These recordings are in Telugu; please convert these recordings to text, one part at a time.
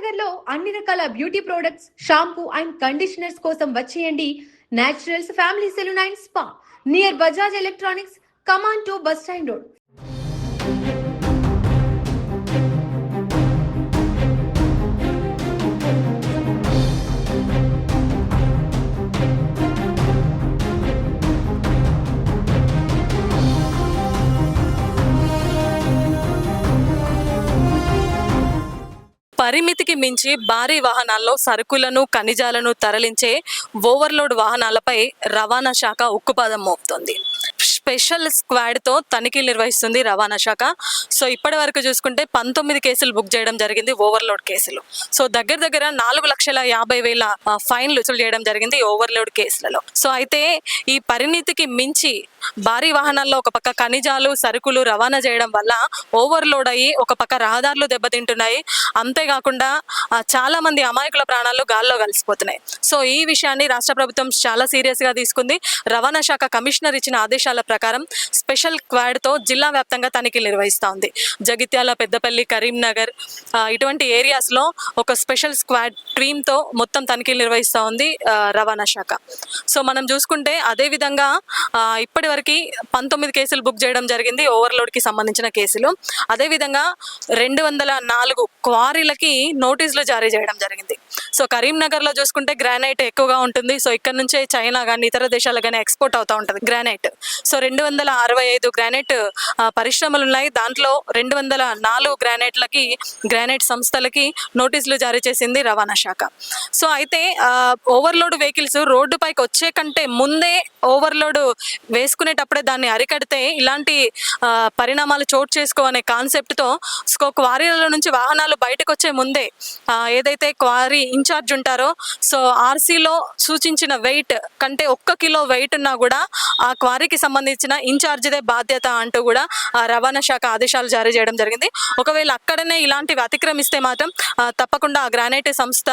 కరీంనగర్ లో అన్ని రకాల beauty products, shampoo and conditioners కోసం వచ్చేయండి Naturals family salon and spa near Bajaj electronics, Kaman to bus stand road. పరిమితికి మించి భారీ వాహనాల్లో సరుకులను, ఖనిజాలను తరలించే ఓవర్లోడ్ వాహనాలపై రవాణా శాఖ ఉక్కుపాదం మోపుతోంది. స్పెషల్ స్క్వాడ్తో తనిఖీలు నిర్వహిస్తుంది రవాణా శాఖ. సో ఇప్పటి వరకు చూసుకుంటే 19 కేసులు బుక్ చేయడం జరిగింది, ఓవర్లోడ్ కేసులు. సో దగ్గర 4,50,000 ఫైన్లు వసూలు చేయడం జరిగింది ఓవర్లోడ్ కేసులలో. సో అయితే ఈ పరిమితికి మించి భారీ వాహనాల్లో ఒక పక్క ఖనిజాలు, సరుకులు రవాణా చేయడం వల్ల ఓవర్లోడ్ అయ్యి ఒక పక్క రహదారులు దెబ్బతింటున్నాయి. అంతేకాకుండా చాలా మంది అమాయకుల ప్రాణాలు గాల్లో కలిసిపోతున్నాయి. సో ఈ విషయాన్ని రాష్ట్ర ప్రభుత్వం చాలా సీరియస్గా తీసుకుంది. రవాణా శాఖ కమిషనర్ ఇచ్చిన ఆదేశాల ప్రకారం స్పెషల్ స్క్వాడ్తో జిల్లా వ్యాప్తంగా తనిఖీలు నిర్వహిస్తూ ఉంది. జగిత్యాల, పెద్దపల్లి, కరీంనగర్ ఇటువంటి ఏరియాస్లో ఒక స్పెషల్ స్క్వాడ్ టీమ్తో మొత్తం తనిఖీలు నిర్వహిస్తూ ఉంది రవాణా శాఖ. సో మనం చూసుకుంటే అదేవిధంగా ఇప్పటి వరకు 19 కేసులు బుక్ చేయడం జరిగింది ఓవర్లోడ్కి సంబంధించిన కేసులు. అదేవిధంగా 204 క్వారీలకి నోటీసులు జారీ చేయడం జరిగింది. సో కరీంనగర్లో చూసుకుంటే గ్రానైట్ ఎక్కువగా ఉంటుంది. సో ఇక్కడ నుంచే చైనా కానీ ఇతర దేశాలకు కానీ ఎక్స్పోర్ట్ అవుతూ ఉంటుంది గ్రానైట్. సో 265 గ్రానైట్ పరిశ్రమలు ఉన్నాయి. దాంట్లో 204 గ్రానైట్ సంస్థలకి నోటీసులు జారీ చేసింది రవాణా శాఖ. సో అయితే ఓవర్లోడ్ వెహికల్స్ రోడ్డుపైకి వచ్చే కంటే ముందే ఓవర్లోడ్ వేసుకునేటప్పుడే దాన్ని అరికడితే ఇలాంటి పరిణామాలు చోటు చేసుకోవనే కాన్సెప్ట్తో క్వారీల నుంచి వాహనాలు బయటకు వచ్చే ముందే ఏదైతే క్వారీ ఇన్ఛార్జ్ ఉంటారో, సో ఆర్సీలో సూచించిన వెయిట్ కంటే 1 కిలో వెయిట్ ఉన్నా కూడా ఆ క్వారీకి సంబంధించిన ఇన్ఛార్జ్దే బాధ్యత అంటూ కూడా రవాణా శాఖ ఆదేశాలు జారీ చేయడం జరిగింది. ఒకవేళ అక్కడనే ఇలాంటివి అతిక్రమిస్తే మాత్రం తప్పకుండా ఆ గ్రానైట్ సంస్థ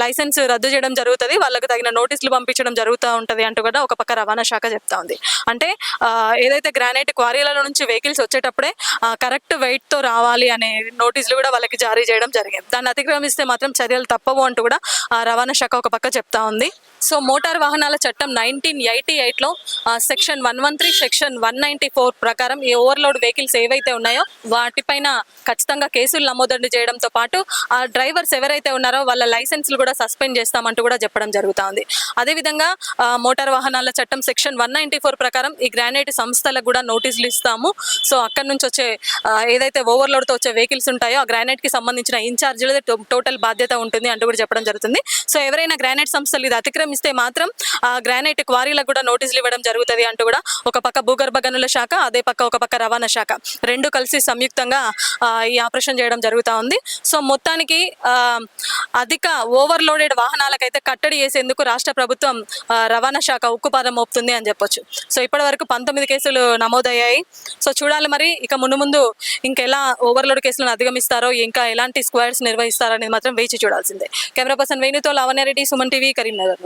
లైసెన్స్ రద్దు చేయడం జరుగుతుంది, వాళ్ళకు తగిన నోటీసులు పంపించడం జరుగుతూ ఉంటుంది అంటూ కూడా ఒక పక్క రవాణా శాఖ చెప్తా ఉంది. అంటే ఏదైతే గ్రానైట్ క్వారీల నుంచి వెహికల్స్ వచ్చేటప్పుడే కరెక్ట్ వెయిట్తో రావాలి అనే నోటీసులు కూడా వాళ్ళకి జారీ చేయడం జరిగింది. దాన్ని అతిక్రమిస్తే మాత్రం చర్యలు తప్పవు అంటూ కూడా రవాణా శాఖ ఒక పక్క చెప్తా ఉంది. సో మోటార్ వాహనాల చట్టం 1988లో సెక్షన్ 113, సెక్షన్ 194 ప్రకారం ఈ ఓవర్లోడ్ వెహికల్స్ ఏవైతే ఉన్నాయో వాటిపైన ఖచ్చితంగా కేసులు నమోదు చేయడంతో పాటు ఆ డ్రైవర్స్ ఎవరైతే ఉన్నారో వాళ్ళ లైసెన్స్లు కూడా సస్పెండ్ చేస్తామంటూ కూడా చెప్పడం జరుగుతూ ఉంది. అదేవిధంగా మోటార్ వాహనాల చట్టం సెక్షన్ 194 ప్రకారం ఈ గ్రానైట్ సంస్థలకు కూడా నోటీసులు ఇస్తాము. సో అక్కడి నుంచి వచ్చే ఏదైతే ఓవర్లోడ్తో వచ్చే వెహికల్స్ ఉంటాయో ఆ గ్రానైట్కి సంబంధించిన ఇన్ఛార్జీలదే టోటల్ బాధ్యత ఉంటుంది అంటూ కూడా చెప్పడం జరుగుతుంది. సో ఎవరైనా గ్రానైట్ సంస్థలు ఇది అతిక్రమిస్తే మాత్రం ఆ గ్రానైట్ క్వారీలకు కూడా నోటీసులు ఇవ్వడం జరుగుతుంది అంటూ కూడా ఒక పక్క భూగర్భ గనుల శాఖ, అదే పక్క ఒక పక్క రవాణా శాఖ రెండు కలిసి సంయుక్తంగా ఈ ఆపరేషన్ చేయడం జరుగుతూ ఉంది. సో మొత్తానికి అధిక ఓవర్లోడెడ్ వాహనాలకైతే కట్టడి చేసేందుకు రాష్ట్ర ప్రభుత్వం రవాణా శాఖ ఉక్కుపాదం మోపుతుంది అని చెప్పొచ్చు. సో ఇప్పటి వరకు 19 కేసులు నమోదయ్యాయి. సో చూడాలి మరి ఇక ముందు ఇంకెలా ఓవర్లోడ్ కేసులను అధిగమిస్తారో, ఇంకా ఎలాంటి స్క్వాడ్స్ నిర్వహిస్తారో అనేది మాత్రం వేచి చూడాల్సిందే. కెమెరా పర్సన్ వేణుతో లావణ్యారెడ్డి, సుమన్ టీవీ, కరీంనగర్.